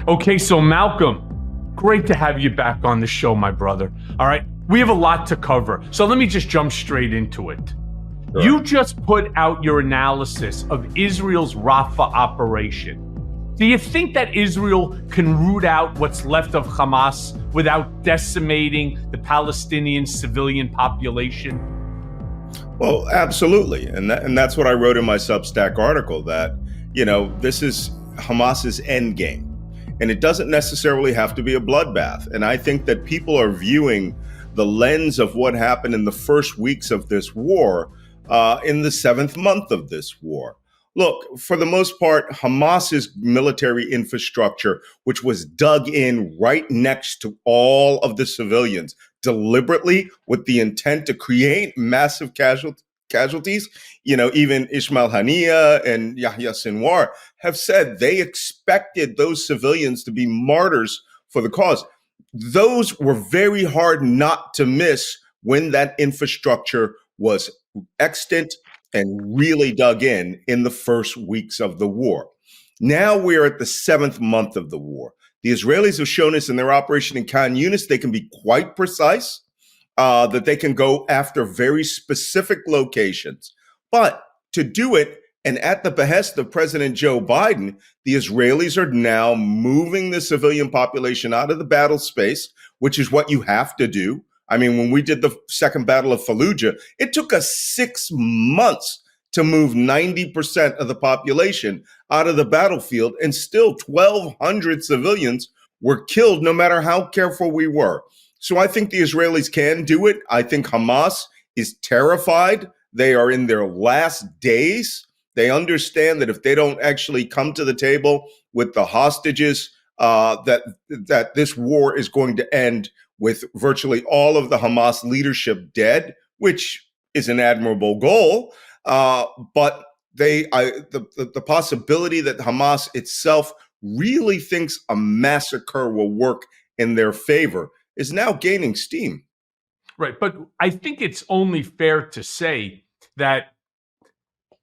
Okay, so Malcolm, great to have you back on the show, my brother. All right, we have a lot to cover, so let me just jump straight into it. Sure. You just put out your analysis of Israel's Rafah operation. Do you think that Israel can root out what's left of Hamas without decimating the Palestinian civilian population? Well, absolutely. And that's what I wrote in my Substack article, that, this is Hamas's end game. And it doesn't necessarily have to be a bloodbath. And I think that people are viewing the lens of what happened in the first weeks of this war in the 7th month of this war. Look, for the most part, Hamas's military infrastructure, which was dug in right next to all of the civilians, deliberately with the intent to create massive casualties. Even Ismail Haniyeh and Yahya Sinwar have said they expected those civilians to be martyrs for the cause. Those were very hard not to miss when that infrastructure was extant and really dug in the first weeks of the war. Now we're at the 7th month of the war. The Israelis have shown us in their operation in Khan Yunis, they can be quite precise, that they can go after very specific locations. But to do it, and at the behest of President Joe Biden, the Israelis are now moving the civilian population out of the battle space, which is what you have to do. I mean, when we did the second battle of Fallujah, it took us 6 months to move 90% of the population out of the battlefield, and still 1,200 civilians were killed, no matter how careful we were. So I think the Israelis can do it. I think Hamas is terrified. They are in their last days. They understand that if they don't actually come to the table with the hostages, that this war is going to end with virtually all of the Hamas leadership dead, which is an admirable goal. But the possibility that Hamas itself really thinks a massacre will work in their favor is now gaining steam. Right. But I think it's only fair to say that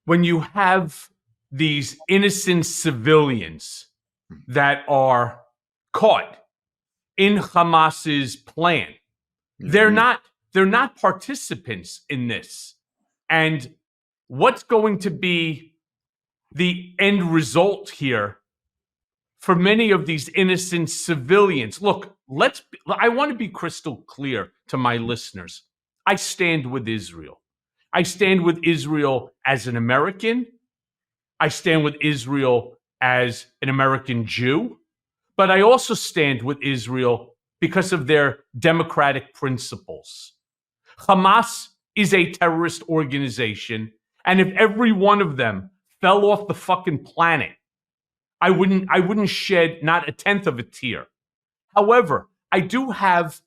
when you have these innocent civilians that are caught in Hamas's plan, they're not participants in this. And what's going to be the end result here for many of these innocent civilians? Look, I want to be crystal clear to my listeners. I stand with Israel. I stand with Israel as an American. I stand with Israel as an American Jew. But I also stand with Israel because of their democratic principles. Hamas is a terrorist organization, and if every one of them fell off the fucking planet, I wouldn't shed not a tenth of a tear. However, I do have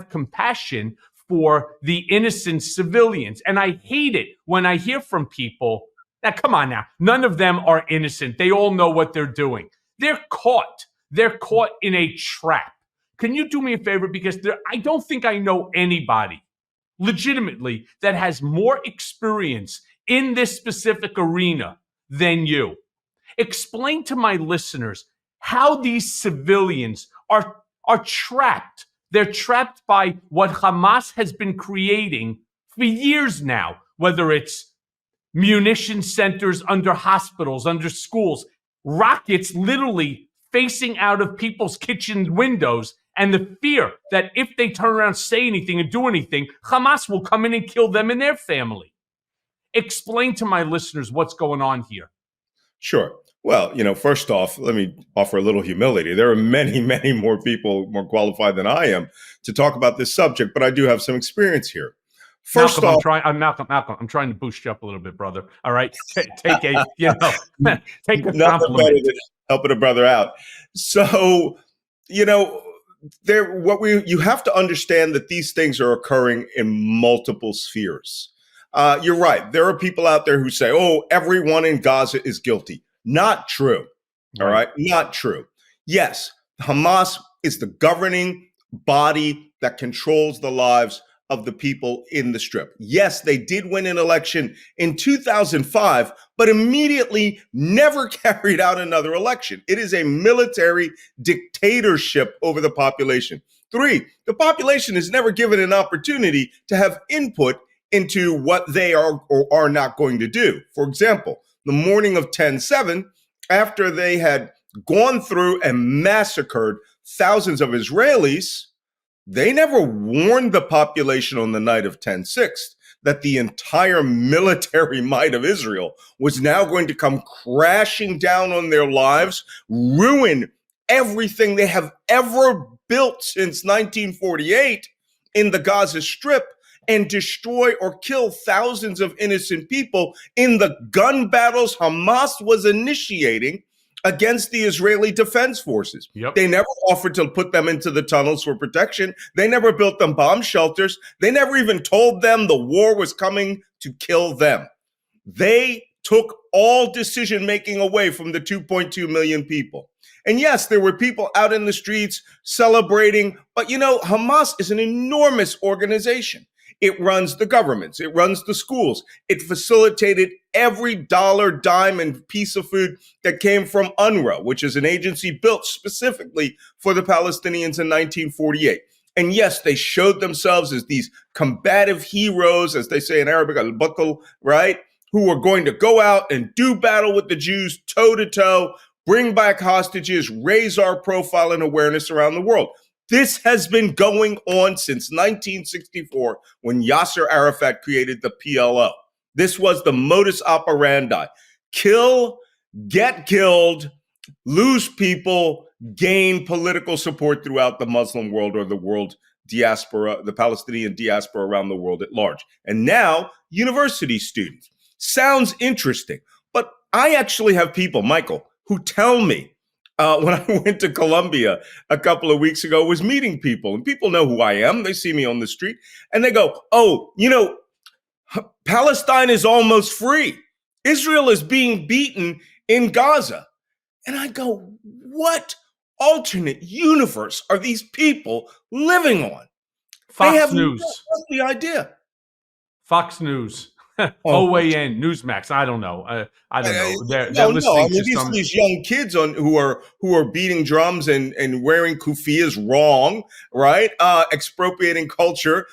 compassion for the innocent civilians, and I hate it when I hear from people that, come on now, none of them are innocent. They all know what they're doing. They're caught. They're caught in a trap. Can you do me a favor? Because I don't think I know anybody legitimately that has more experience in this specific arena than you. Explain to my listeners how these civilians are trapped. They're trapped by what Hamas has been creating for years now, whether it's munition centers under hospitals, under schools, rockets literally facing out of people's kitchen windows, and the fear that if they turn around, say anything, and do anything, Hamas will come in and kill them and their family. Explain to my listeners what's going on here. Sure. Well, first off, let me offer a little humility. There are many, many more people more qualified than I am to talk about this subject, but I do have some experience here. First off, Malcolm, I'm trying to boost you up a little bit, brother. All right, take a compliment. Helping a brother out. So, you have to understand that these things are occurring in multiple spheres. You're right. There are people out there who say, "Oh, everyone in Gaza is guilty." Not true. All right, not true. Yes, Hamas is the governing body that controls the lives of the people in the Strip. Yes, they did win an election in 2005, but immediately never carried out another election. It is a military dictatorship over the population. 3, the population is never given an opportunity to have input into what they are or are not going to do. For example, the morning of 10/7, after they had gone through and massacred thousands of Israelis, they never warned the population on the night of 10/6 that the entire military might of Israel was now going to come crashing down on their lives, ruin everything they have ever built since 1948 in the Gaza Strip, and destroy or kill thousands of innocent people in the gun battles Hamas was initiating against the Israeli Defense Forces. Yep. They never offered to put them into the tunnels for protection. They never built them bomb shelters. They never even told them the war was coming to kill them. They took all decision-making away from the 2.2 million people. And yes, there were people out in the streets celebrating, but Hamas is an enormous organization. It runs the governments. It runs the schools. It facilitated every dollar, dime, and piece of food that came from UNRWA, which is an agency built specifically for the Palestinians in 1948. And yes, they showed themselves as these combative heroes, as they say in Arabic, al-Batal, right? Who were going to go out and do battle with the Jews toe to toe, bring back hostages, raise our profile and awareness around the world. This has been going on since 1964 when Yasser Arafat created the PLO. This was the modus operandi. Kill, get killed, lose people, gain political support throughout the Muslim world or the world diaspora, the Palestinian diaspora around the world at large. And now, university students. Sounds interesting, but I actually have people, Michael, who tell me, when I went to Colombia a couple of weeks ago, was meeting people, and people know who I am. They see me on the street and they go, oh, Palestine is almost free. Israel is being beaten in Gaza. And I go, what alternate universe are these people living on? Fox News. The idea. Fox News. OAN, Newsmax. I don't know. I don't know. They're listening to these young kids who are beating drums and wearing kufiyas wrong, right? Expropriating culture,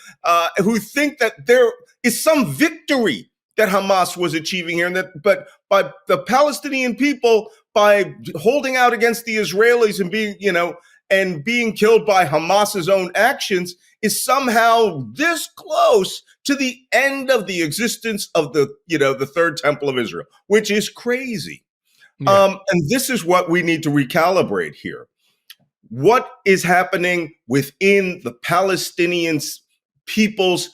who think that there is some victory that Hamas was achieving here, but by the Palestinian people, by holding out against the Israelis and being killed by Hamas's own actions, is somehow this close to the end of the existence of the third temple of Israel, which is crazy. Yeah. And this is what we need to recalibrate here. What is happening within the Palestinian people's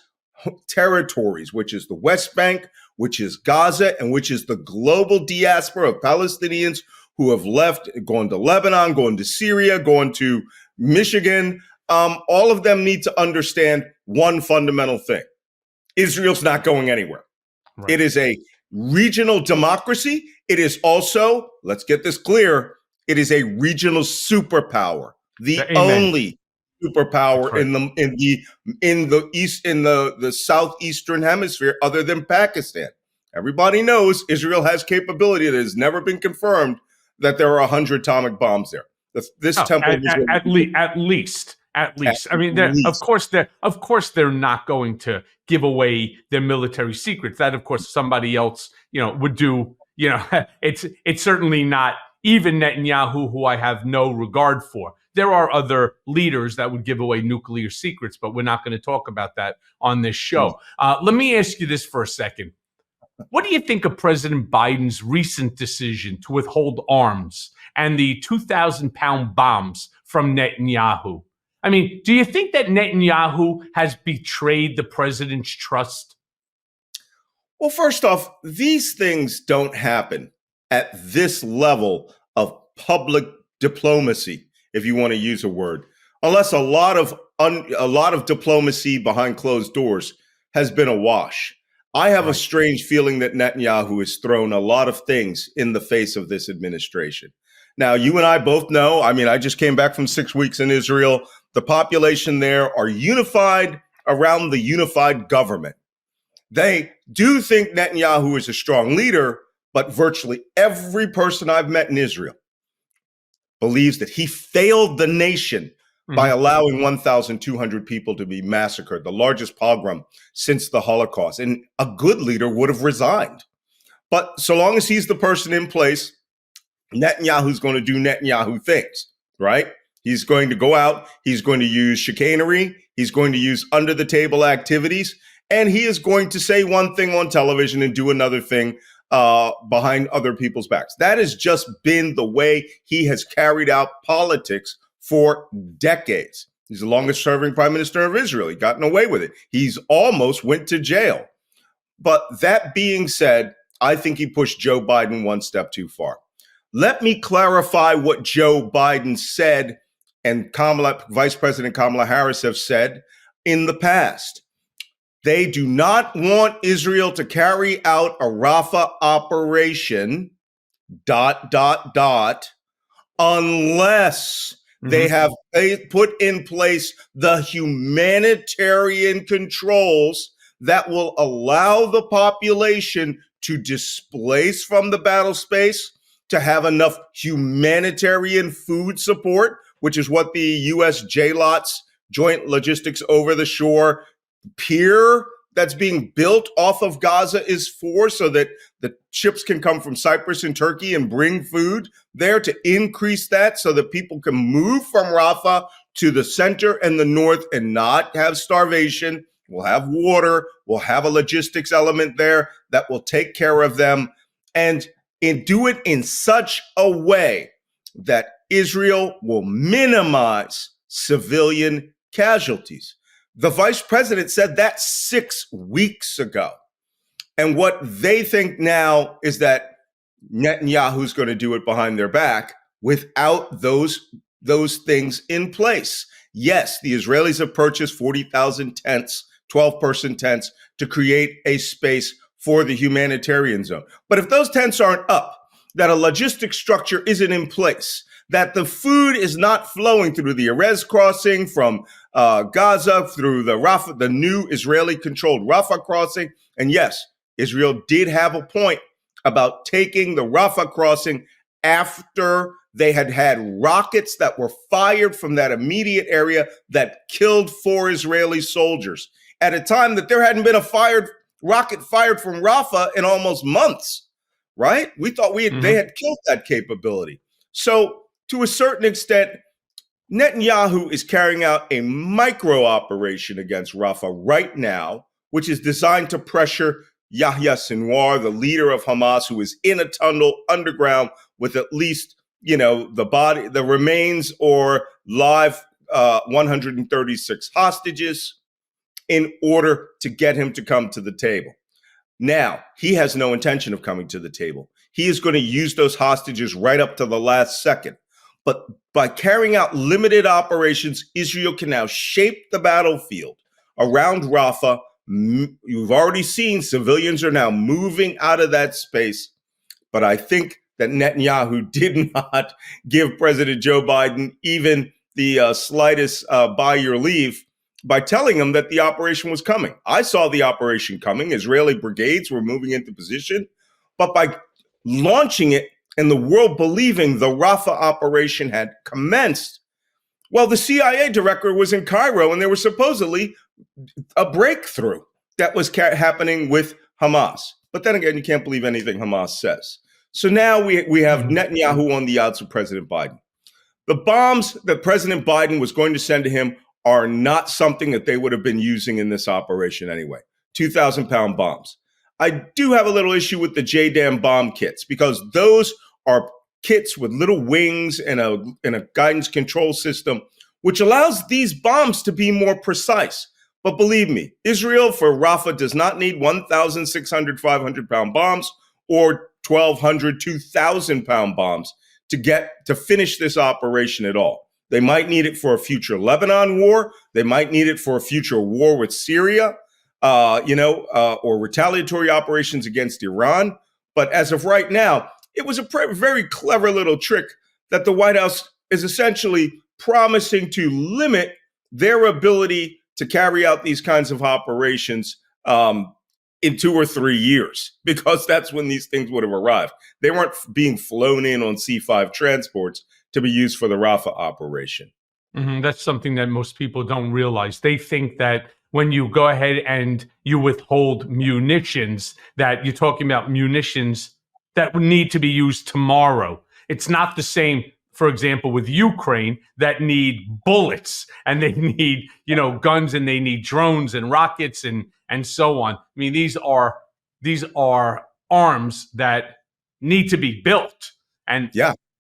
territories, which is the West Bank, which is Gaza, and which is the global diaspora of Palestinians who have left, gone to Lebanon, gone to Syria, gone to Michigan. All of them need to understand one fundamental thing. Israel's not going anywhere. Right. It is a regional democracy. It is also, let's get this clear, it is a regional superpower, the only superpower in the southeastern hemisphere other than Pakistan. Everybody knows Israel has capability that has never been confirmed that there are 100 atomic bombs there. This temple at least. I mean, of course they're not going to give away their military secrets. That, of course, somebody else, would do. It's certainly not even Netanyahu, who I have no regard for. There are other leaders that would give away nuclear secrets, but we're not going to talk about that on this show. Let me ask you this for a second. What do you think of President Biden's recent decision to withhold arms and the 2,000-pound bombs from Netanyahu? I mean, do you think that Netanyahu has betrayed the president's trust? Well, first off, these things don't happen at this level of public diplomacy, if you want to use a word, unless a lot of diplomacy behind closed doors has been awash. I have a strange feeling that Netanyahu has thrown a lot of things in the face of this administration. Now, you and I both know, I just came back from 6 weeks in Israel. The population there are unified around the unified government. They do think Netanyahu is a strong leader, but virtually every person I've met in Israel believes that he failed the nation by allowing 1,200 people to be massacred, the largest pogrom since the Holocaust. And a good leader would have resigned. But so long as he's the person in place, Netanyahu's going to do Netanyahu things, right? He's going to go out, he's going to use chicanery, he's going to use under-the-table activities, and he is going to say one thing on television and do another thing behind other people's backs. That has just been the way he has carried out politics for decades. He's the longest serving prime minister of Israel. He's gotten away with it. He's almost went to jail. But that being said, I think he pushed Joe Biden one step too far. Let me clarify what Joe Biden said and Vice President Kamala Harris have said in the past. They do not want Israel to carry out a Rafah operation, ... unless they have put in place the humanitarian controls that will allow the population to displace from the battle space, to have enough humanitarian food support, which is what the U.S. JLOTS, Joint Logistics Over the Shore pier that's being built off of Gaza is for, so that the ships can come from Cyprus and Turkey and bring food there, to increase that so that people can move from Rafah to the center and the north and not have starvation. We'll have water. We'll have a logistics element there that will take care of them, and do it in such a way that Israel will minimize civilian casualties. The vice president said that 6 weeks ago. And what they think now is that Netanyahu's going to do it behind their back without those things in place. Yes, the Israelis have purchased 40,000 tents, 12-person tents, to create a space for the humanitarian zone. But if those tents aren't up, that a logistic structure isn't in place, that the food is not flowing through the Erez crossing from Gaza, through the Rafah, the new Israeli-controlled Rafah crossing. And yes, Israel did have a point about taking the Rafah crossing after they had rockets that were fired from that immediate area that killed 4 Israeli soldiers at a time that there hadn't been a rocket fired from Rafah in almost months, right? We thought they had killed that capability. So to a certain extent, Netanyahu is carrying out a micro operation against Rafah right now, which is designed to pressure Yahya Sinwar, the leader of Hamas, who is in a tunnel underground with at least, the remains or live 136 hostages, in order to get him to come to the table. Now, he has no intention of coming to the table. He is going to use those hostages right up to the last second. But by carrying out limited operations, Israel can now shape the battlefield around Rafah. You've already seen civilians are now moving out of that space. But I think that Netanyahu did not give President Joe Biden even the slightest by your leave by telling him that the operation was coming. I saw the operation coming. Israeli brigades were moving into position. But by launching it and the world believing the Rafah operation had commenced, well, the CIA director was in Cairo and there was supposedly a breakthrough that was happening with Hamas. But then again, you can't believe anything Hamas says. So now we have Netanyahu on the outs of President Biden. The bombs that President Biden was going to send to him are not something that they would have been using in this operation anyway. 2,000-pound bombs. I do have a little issue with the JDAM bomb kits, because those are kits with little wings and a guidance control system, which allows these bombs to be more precise. But believe me, Israel for Rafah does not need 1,600, 500-pound bombs or 1,200, 2,000-pound bombs to finish this operation at all. They might need it for a future Lebanon war. They might need it for a future war with Syria, or retaliatory operations against Iran. But as of right now, it was a very clever little trick that the White House is essentially promising to limit their ability to carry out these kinds of operations in 2 or 3 years, because that's when these things would have arrived. They weren't being flown in on C-5 transports to be used for the Rafah operation. That's something that most people don't realize. They think that when you go ahead and you withhold munitions, that you're talking about munitions that need to be used tomorrow. It's not the same, for example, with Ukraine, that need bullets and they need, guns, and they need drones and rockets and so on. I mean, these are arms that need to be built. And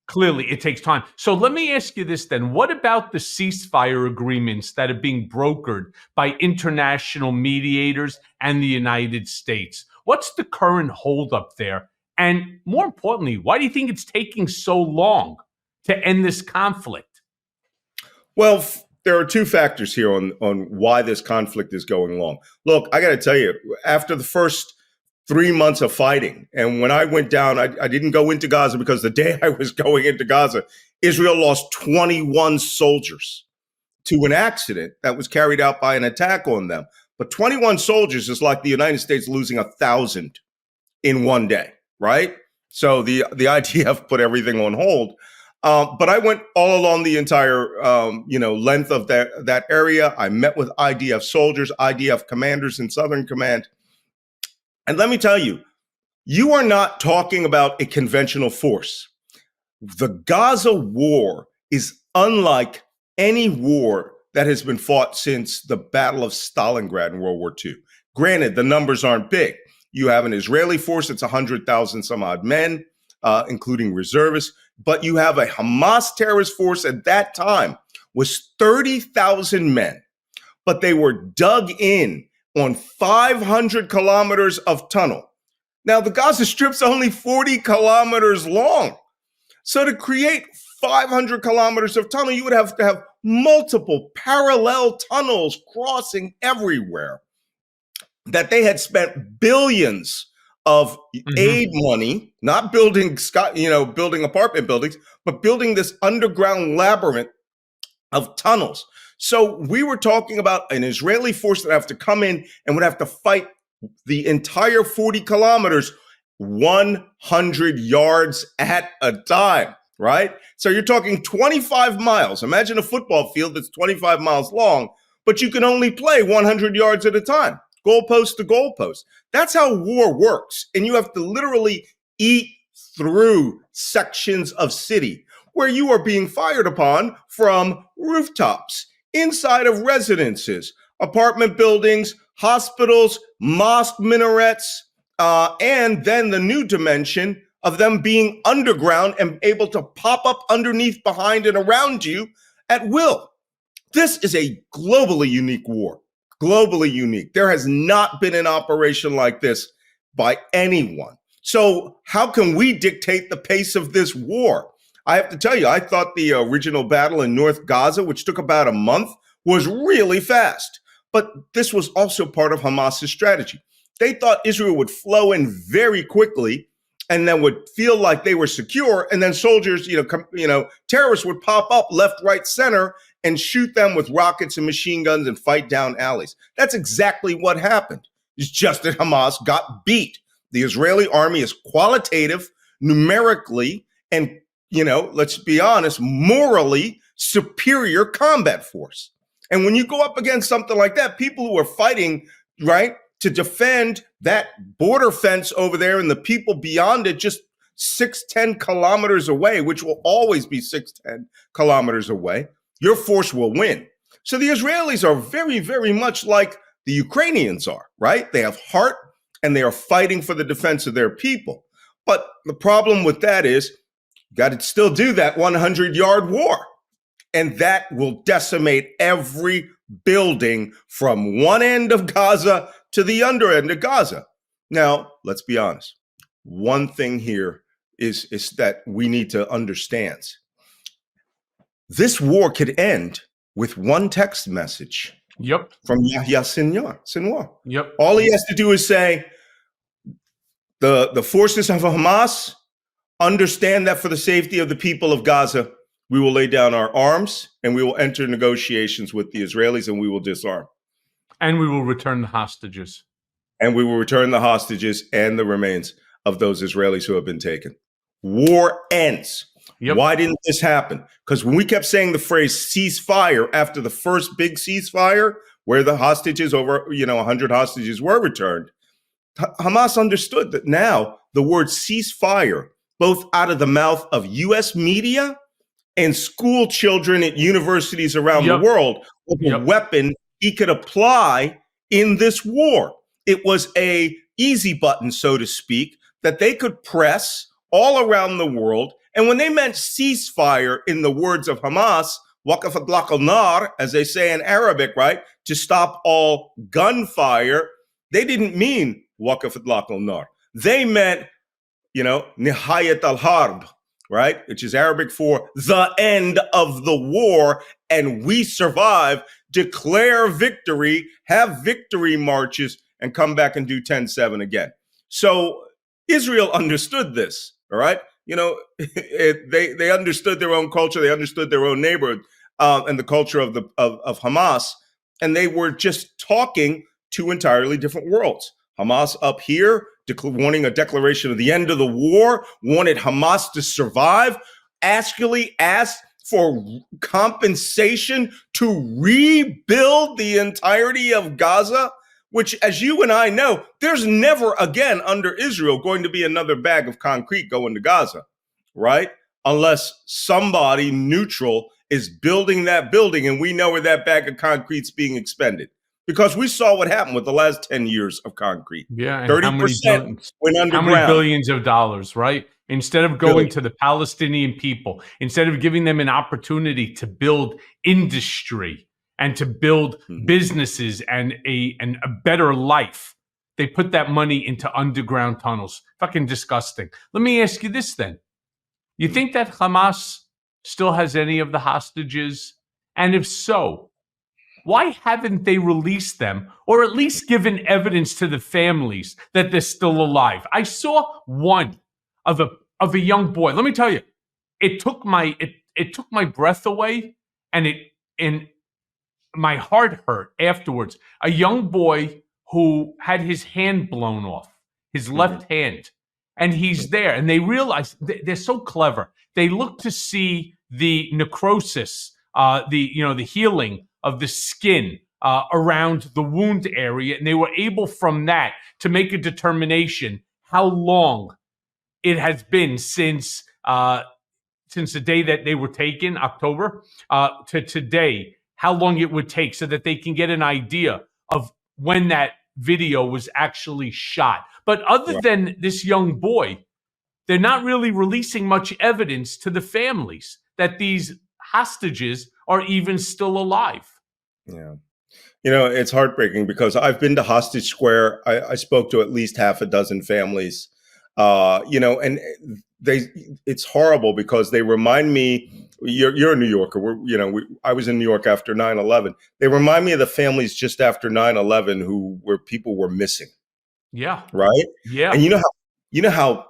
clearly it takes time. So let me ask you this then. What about the ceasefire agreements that are being brokered by international mediators and the United States? What's the current holdup there? And more importantly, why do you think it's taking so long to end this conflict? Well, there are two factors here on why this conflict is going long. Look, I got to tell you, after the first 3 months of fighting, and when I went down, I didn't go into Gaza because the day I was going into Gaza, Israel lost 21 soldiers to an accident that was carried out by an attack on them. But 21 soldiers is like the United States losing 1,000 in one day, right? So the IDF put everything on hold. But I went all along the entire, length of that area. I met with IDF soldiers, IDF commanders in Southern Command. And let me tell you, you are not talking about a conventional force. The Gaza war is unlike any war that has been fought since the Battle of Stalingrad in World War II. Granted, the numbers aren't big. You have an Israeli force that's 100,000 some odd men, including reservists. But you have a Hamas terrorist force at that time was 30,000 men, but they were dug in on 500 kilometers of tunnel. Now, the Gaza Strip's only 40 kilometers long. So to create 500 kilometers of tunnel, you would have to have multiple parallel tunnels crossing everywhere, that they had spent billions of aid money, not building apartment buildings, but building this underground labyrinth of tunnels. So we were talking about an Israeli force that have to come in and would have to fight the entire 40 kilometers, 100 yards at a time, right? So you're talking 25 miles. Imagine a football field that's 25 miles long, but you can only play 100 yards at a time, goalpost to goalpost. That's how war works. And you have to literally eat through sections of city where you are being fired upon from rooftops, inside of residences, apartment buildings, hospitals, mosque minarets, and then the new dimension of them being underground and able to pop up underneath, behind, and around you at will. This is a globally unique war. Globally unique. There has not been an operation like this by anyone. So how can we dictate the pace of this war? I have to tell you, I thought the original battle in North Gaza, which took about a month, was really fast. But this was also part of Hamas's strategy. They thought Israel would flow in very quickly and then would feel like they were secure. And then soldiers, terrorists would pop up left, right, center and shoot them with rockets and machine guns and fight down alleys. That's exactly what happened. It's just that Hamas got beat. The Israeli army is qualitative, numerically, and, let's be honest, morally superior combat force. And when you go up against something like that, people who are fighting, right, to defend that border fence over there and the people beyond it, just 6-10 kilometers away, which will always be 6-10 kilometers away, your force will win. So the Israelis are very, very much like the Ukrainians are, right? They have heart and they are fighting for the defense of their people. But the problem with that is you got to still do that 100-yard war. And that will decimate every building from one end of Gaza to the other end of Gaza. Now, let's be honest. One thing here is that we need to understand. This war could end with one text message. Yep. From Yahya Sinwar. Yep. All he has to do is say, the forces of Hamas understand that for the safety of the people of Gaza, we will lay down our arms and we will enter negotiations with the Israelis and we will disarm. And we will return the hostages. And we will return the hostages and the remains of those Israelis who have been taken. War ends. Yep. Why didn't this happen? Because when we kept saying the phrase ceasefire after the first big ceasefire, where the hostages, over 100 hostages were returned, Hamas understood that now the word ceasefire, both out of the mouth of U.S. media and school children at universities around the world, was a weapon he could apply in this war. It was a easy button, so to speak, that they could press all around the world. And when they meant ceasefire, in the words of Hamas, waqaf itlaq al-nar, as they say in Arabic, right, to stop all gunfire, they didn't mean waqaf itlaq al-nar. They meant, nihayat al-harb, right, which is Arabic for the end of the war, and we survive, declare victory, have victory marches, and come back and do 10-7 again. So Israel understood this, all right? They understood their own culture, they understood their own neighborhood, and the culture of Hamas, and they were just talking two entirely different worlds. Hamas up here, wanting a declaration of the end of the war, wanted Hamas to survive, actually asked for compensation to rebuild the entirety of Gaza, which, as you and I know, there's never again under Israel going to be another bag of concrete going to Gaza, right? Unless somebody neutral is building that building, and we know where that bag of concrete's being expended. Because we saw what happened with the last 10 years of concrete. Yeah, and 30% went underground. How many billions of dollars, right? Instead of going to the Palestinian people, instead of giving them an opportunity to build industry and to build businesses and a better life, they put that money into underground tunnels. Fucking disgusting. Let me ask you this then. You think that Hamas still has any of the hostages? And if so, why haven't they released them, or at least given evidence to the families that they're still alive? I saw one of a young boy. Let me tell you, it took my breath away, and my heart hurt afterwards. A young boy who had his hand blown off, his left hand, and he's there, and they realize they're so clever. They look to see the necrosis, the healing of the skin around the wound area, and they were able from that to make a determination how long it has been since the day that they were taken, October, to today, how long it would take, so that they can get an idea of when that video was actually shot. But other than this young boy, they're not really releasing much evidence to the families that these hostages are even still alive. Yeah. It's heartbreaking because I've been to Hostage Square. I spoke to at least half a dozen families, and it's horrible because they remind me, you're a New Yorker. I was in New York after 9/11. They remind me of the families just after 9/11 where people were missing. Yeah. Right. Yeah. And you know how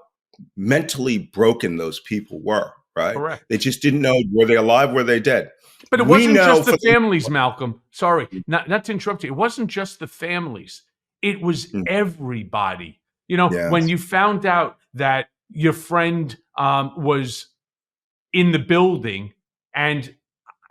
mentally broken those people were, right? Correct. They just didn't know, were they alive, were they dead? But it wasn't just the families, Malcolm. Sorry, not to interrupt you. It wasn't just the families. It was everybody. When you found out that your friend was in the building, and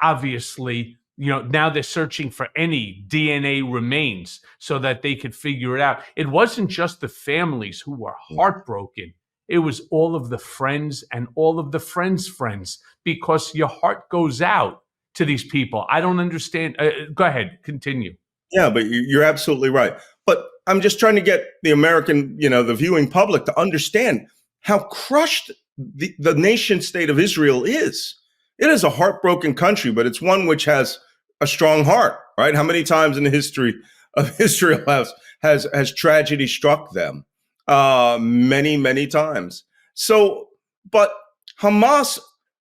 obviously, now they're searching for any DNA remains so that they could figure it out. It wasn't just the families who were heartbroken. It was all of the friends and all of the friends' friends, because your heart goes out to these people. I don't understand. Go ahead, continue. Yeah, but you're absolutely right. But I'm just trying to get the American, the viewing public to understand how crushed the nation state of Israel is. It is a heartbroken country, but it's one which has a strong heart, right? How many times in the history of Israel has tragedy struck them? Many, many times. So, but Hamas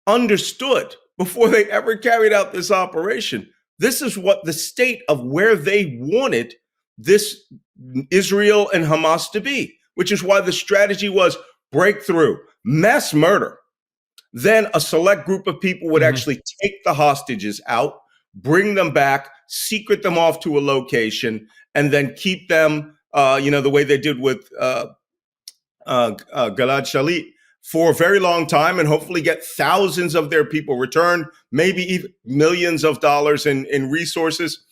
understood before they ever carried out this operation, this is what the state of where they wanted this Israel and Hamas to be, which is why the strategy was breakthrough, mass murder. Then a select group of people would actually take the hostages out, bring them back, secret them off to a location, and then keep them, the way they did with Gilad Shalit for a very long time, and hopefully get thousands of their people returned, maybe even millions of dollars in resources.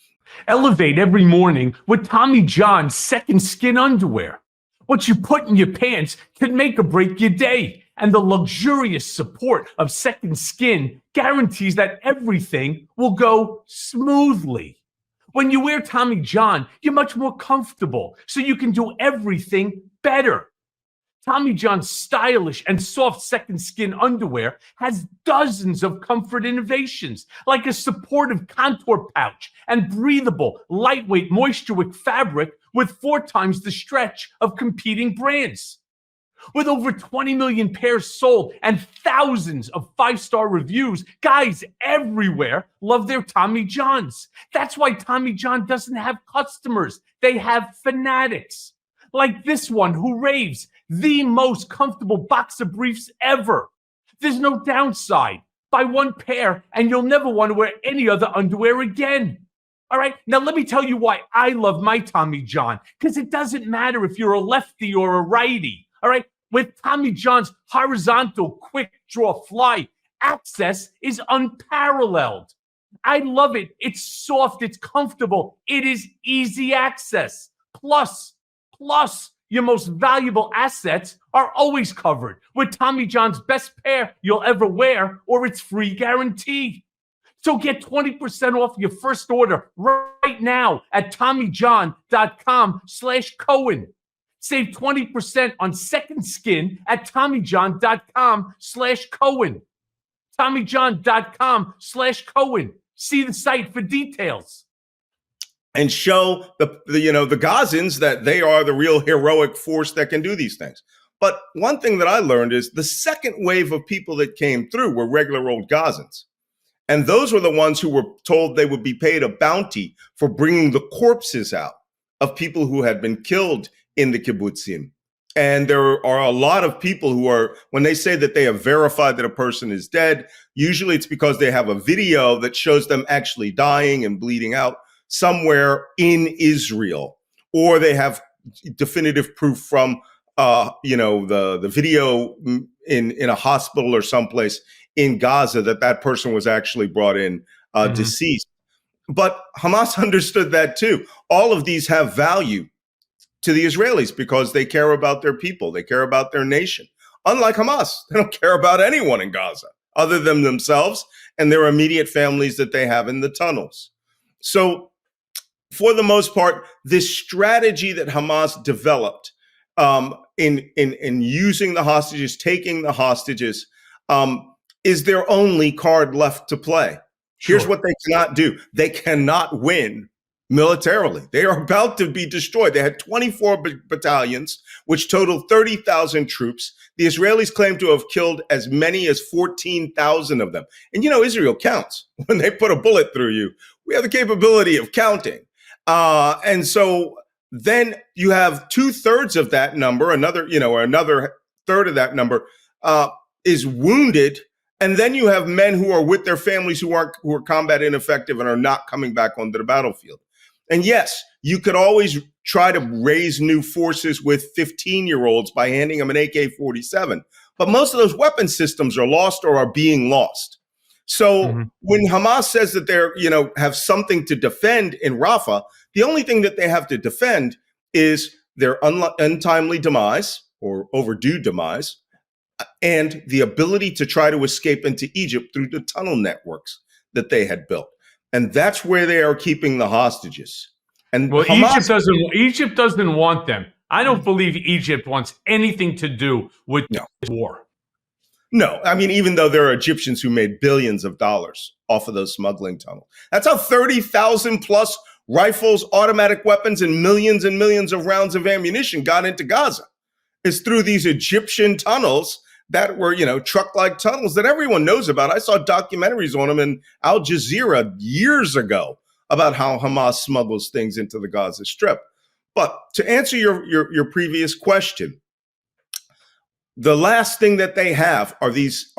Elevate every morning with Tommy John's second skin underwear. What you put in your pants can make or break your day, and the luxurious support of Second Skin guarantees that everything will go smoothly. When you wear Tommy John, you're much more comfortable, so you can do everything better. Tommy John's stylish and soft Second Skin underwear has dozens of comfort innovations, like a supportive contour pouch and breathable, lightweight moisture-wick fabric with 4 times the stretch of competing brands. With over 20 million pairs sold and thousands of 5-star reviews, guys everywhere love their Tommy Johns. That's why Tommy John doesn't have customers. They have fanatics. Like this one who raves, the most comfortable boxer briefs ever. There's no downside. Buy one pair and you'll never want to wear any other underwear again. All right, now let me tell you why I love my Tommy John, because it doesn't matter if you're a lefty or a righty. All right, with Tommy John's horizontal quick draw fly, access is unparalleled. I love it. It's soft, it's comfortable, it is easy access. Plus, your most valuable assets are always covered with Tommy John's best pair you'll ever wear or its free guarantee. So get 20% off your first order right now at TommyJohn.com/Cohen. Save 20% on Second Skin at TommyJohn.com/Cohen. TommyJohn.com/Cohen. See the site for details. And show the Gazans that they are the real heroic force that can do these things. But one thing that I learned is the second wave of people that came through were regular old Gazans. And those were the ones who were told they would be paid a bounty for bringing the corpses out of people who had been killed in the kibbutzim. And there are a lot of people who are, when they say that they have verified that a person is dead, usually it's because they have a video that shows them actually dying and bleeding out somewhere in Israel, or they have definitive proof from the video in a hospital or someplace in Gaza that person was actually brought in deceased. But Hamas understood that too. All of these have value to the Israelis because they care about their people, they care about their nation. Unlike Hamas, they don't care about anyone in Gaza other than themselves and their immediate families that they have in the tunnels. So for the most part, this strategy that Hamas developed in using the hostages, taking the hostages, is their only card left to play. Sure. Here's what they cannot do. They cannot win militarily. They are about to be destroyed. They had 24 battalions, which totaled 30,000 troops. The Israelis claim to have killed as many as 14,000 of them. And Israel counts. When they put a bullet through you, we have the capability of counting. And so then you have 2/3 of that number, another third of that number is wounded. And then you have men who are with their families who are combat ineffective and are not coming back onto the battlefield. And yes, you could always try to raise new forces with 15-year-olds by handing them an AK-47. But most of those weapon systems are lost or are being lost. So when Hamas says that they're, have something to defend in Rafah, the only thing that they have to defend is their untimely demise or overdue demise and the ability to try to escape into Egypt through the tunnel networks that they had built. And that's where they are keeping the hostages. And well, Hamas, Egypt doesn't want them. I don't believe Egypt wants anything to do with this war. No, I mean, even though there are Egyptians who made billions of dollars off of those smuggling tunnels. That's how 30,000 plus rifles, automatic weapons, and millions of rounds of ammunition got into Gaza. Is through these Egyptian tunnels that were, truck-like tunnels that everyone knows about. I saw documentaries on them in Al Jazeera years ago about how Hamas smuggles things into the Gaza Strip. But to answer your previous question, the last thing that they have are these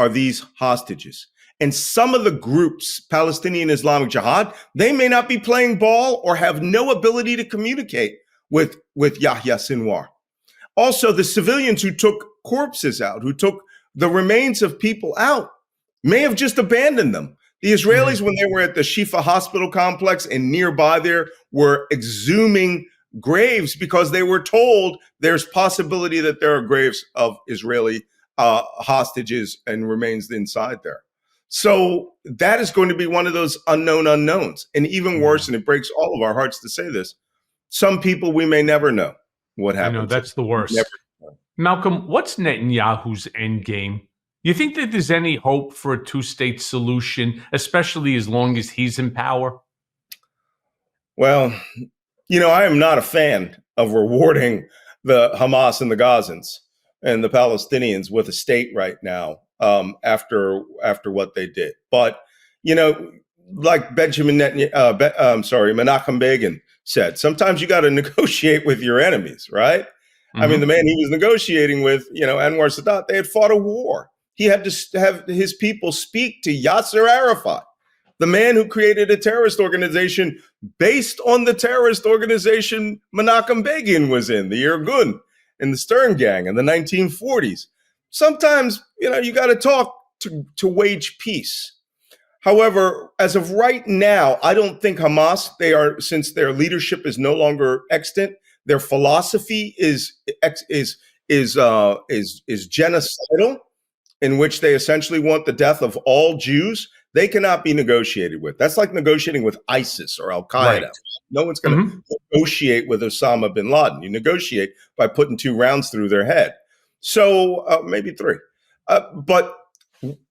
hostages. And some of the groups, Palestinian Islamic Jihad, they may not be playing ball or have no ability to communicate with Yahya Sinwar. Also, the civilians who took corpses out, who took the remains of people out, may have just abandoned them. The Israelis, when they were at the Shifa hospital complex and nearby there, were exhuming graves because they were told there's possibility that there are graves of Israeli hostages and remains inside there. So that is going to be one of those unknown unknowns. And even worse, and it breaks all of our hearts to say this, some people we may never know what happens. I know, that's the worst. Malcolm, what's Netanyahu's end game? You think that there's any hope for a two-state solution, especially as long as he's in power? Well, I am not a fan of rewarding the Hamas and the Gazans and the Palestinians with a state right now after what they did. But, like Menachem Begin said, sometimes you got to negotiate with your enemies, right? I mean, the man he was negotiating with, Anwar Sadat, they had fought a war. He had to have his people speak to Yasser Arafat, the man who created a terrorist organization based on the terrorist organization Menachem Begin was in, the Irgun and the Stern Gang in the 1940s. Sometimes, you got to talk to wage peace. However, as of right now, I don't think Hamas, since their leadership is no longer extant, their philosophy is genocidal, in which they essentially want the death of all Jews. They cannot be negotiated with. That's like negotiating with ISIS or Al Qaeda. Right. No one's going to negotiate with Osama bin Laden. You negotiate by putting 2 rounds through their head. So maybe 3. But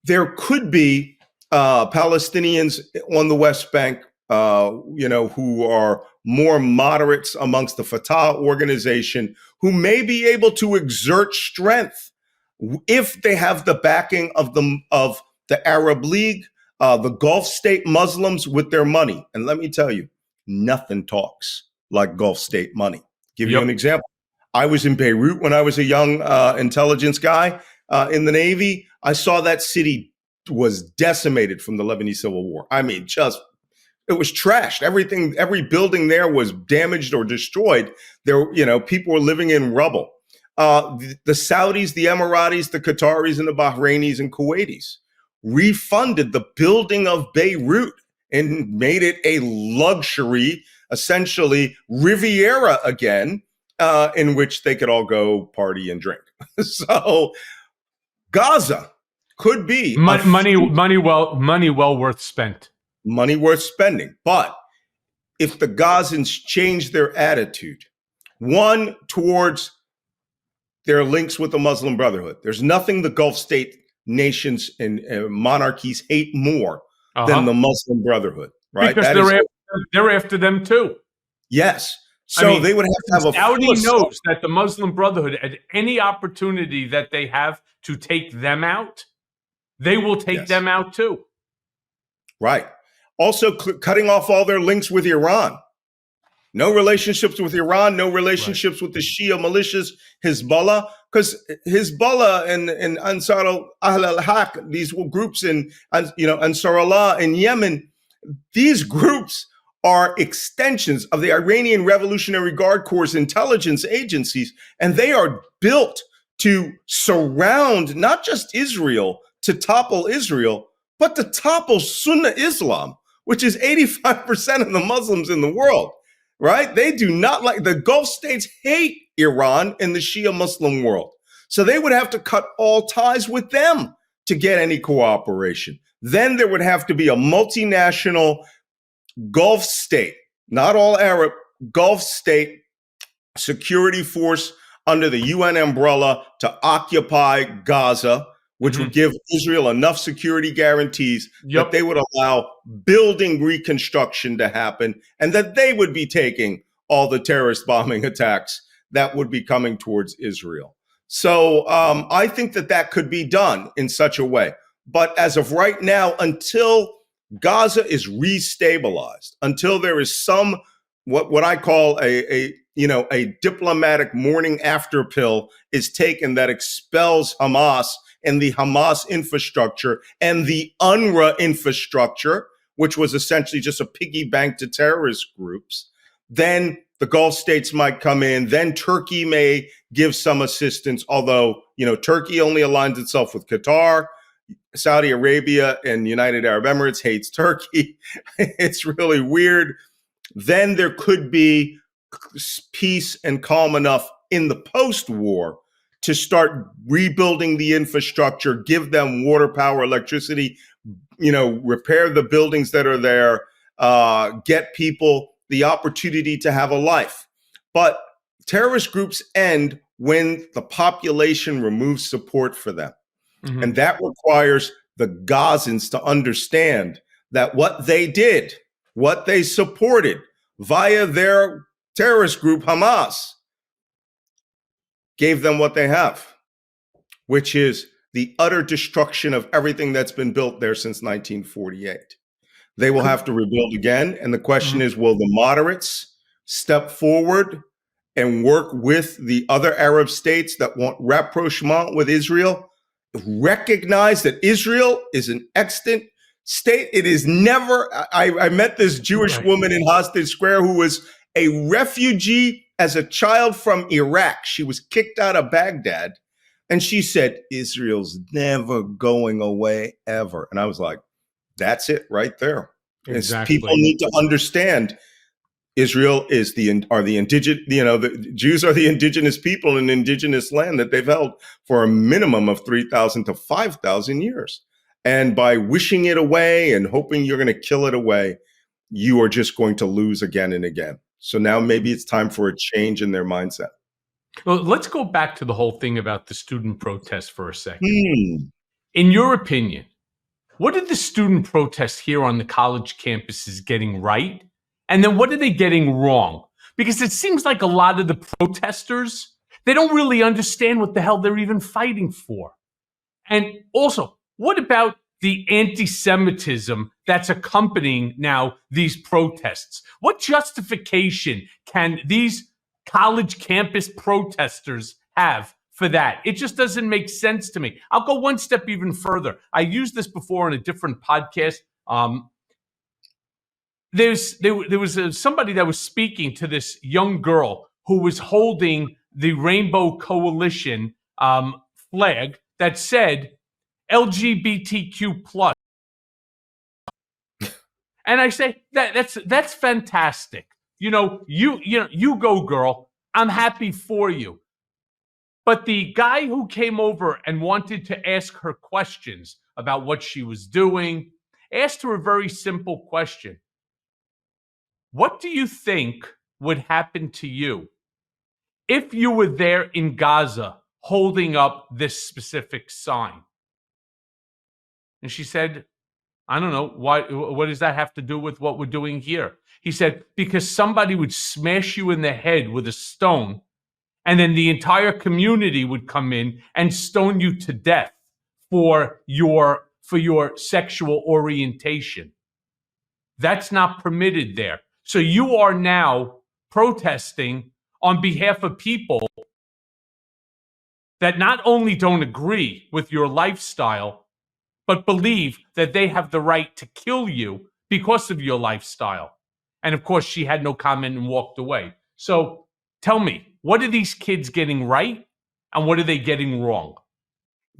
there could be Palestinians on the West Bank, who are more moderates amongst the Fatah organization, who may be able to exert strength if they have the backing of the Arab League, the Gulf state Muslims with their money. And let me tell you, nothing talks like Gulf state money. Give you an example. I was in Beirut when I was a young intelligence guy in the Navy. I saw that city was decimated from the Lebanese Civil War. I mean, it was trashed. Everything, every building there was damaged or destroyed. There, people were living in rubble. The Saudis, the Emiratis, the Qataris, and the Bahrainis and Kuwaitis refunded the building of Beirut and made it a luxury, essentially Riviera again, in which they could all go party and drink. So Gaza could be money well worth spent. Money worth spending. But if the Gazans change their attitude, one, towards their links with the Muslim Brotherhood, there's nothing the Gulf state nations and monarchies hate more than the Muslim Brotherhood, right? Because they're after them too. Yes. So they would have to have Saudi knows that the Muslim Brotherhood, at any opportunity that they have to take them out, they will take them out too. Right. Also, cutting off all their links with Iran. No relationships with Iran, no relationships with the Shia militias, Hezbollah, because Hezbollah and Ansar al-Ahl al-Haq, these groups in, Ansar Allah in Yemen, these groups are extensions of the Iranian Revolutionary Guard Corps' intelligence agencies, and they are built to surround not just Israel, to topple Israel, but to topple Sunni Islam, which is 85% of the Muslims in the world, right? They do not like, the Gulf states hate Iran in the Shia Muslim world. So they would have to cut all ties with them to get any cooperation. Then there would have to be a multinational Gulf state, not all Arab, Gulf state security force under the UN umbrella to occupy Gaza, which would give Israel enough security guarantees that they would allow building reconstruction to happen, and that they would be taking all the terrorist bombing attacks that would be coming towards Israel. So I think that could be done in such a way. But as of right now, until Gaza is restabilized, until there is some what I call a diplomatic morning after pill is taken that expels Hamas and the Hamas infrastructure and the UNRWA infrastructure, which was essentially just a piggy bank to terrorist groups, then the Gulf states might come in. Then Turkey may give some assistance, although, Turkey only aligns itself with Qatar. Saudi Arabia and United Arab Emirates hates Turkey. It's really weird. Then there could be peace and calm enough in the post-war to start rebuilding the infrastructure, give them water, power, electricity, repair the buildings that are there, get people the opportunity to have a life. But terrorist groups end when the population removes support for them. Mm-hmm. And that requires the Gazans to understand that what they did, what they supported via their terrorist group, Hamas, gave them what they have, which is the utter destruction of everything that's been built there since 1948. They will have to rebuild again. And the question is, will the moderates step forward and work with the other Arab states that want rapprochement with Israel, recognize that Israel is an extant state? It is never, I met this Jewish woman in Hostage Square who was a refugee as a child from Iraq. She was kicked out of Baghdad. And she said, Israel's never going away ever. And I was like, that's it right there. Exactly. People need to understand Israel is the indigenous, the Jews are the indigenous people in indigenous land that they've held for a minimum of 3,000 to 5,000 years. And by wishing it away and hoping you're going to kill it away, you are just going to lose again and again. So now maybe it's time for a change in their mindset. Well, let's go back to the whole thing about the student protests for a second. In your opinion, what did the student protests here on the college campuses getting right? And then what are they getting wrong? Because it seems like a lot of the protesters, they don't really understand what the hell they're even fighting for. And also, what about the anti-Semitism that's accompanying now these protests? What justification can these college campus protesters have for that? It just doesn't make sense to me. I'll go one step even further. I used this before on a different podcast. There was somebody that was speaking to this young girl who was holding the Rainbow Coalition flag that said LGBTQ plus. And I say that's fantastic. You go, girl. I'm happy for you. But the guy who came over and wanted to ask her questions about what she was doing asked her a very simple question. What do you think would happen to you if you were there in Gaza holding up this specific sign? And she said, I don't know. What does that have to do with what we're doing here? He said, because somebody would smash you in the head with a stone, and then the entire community would come in and stone you to death for your sexual orientation. That's not permitted there. So you are now protesting on behalf of people that not only don't agree with your lifestyle, but believe that they have the right to kill you because of your lifestyle. And of course, she had no comment and walked away. So tell me, what are these kids getting right and what are they getting wrong?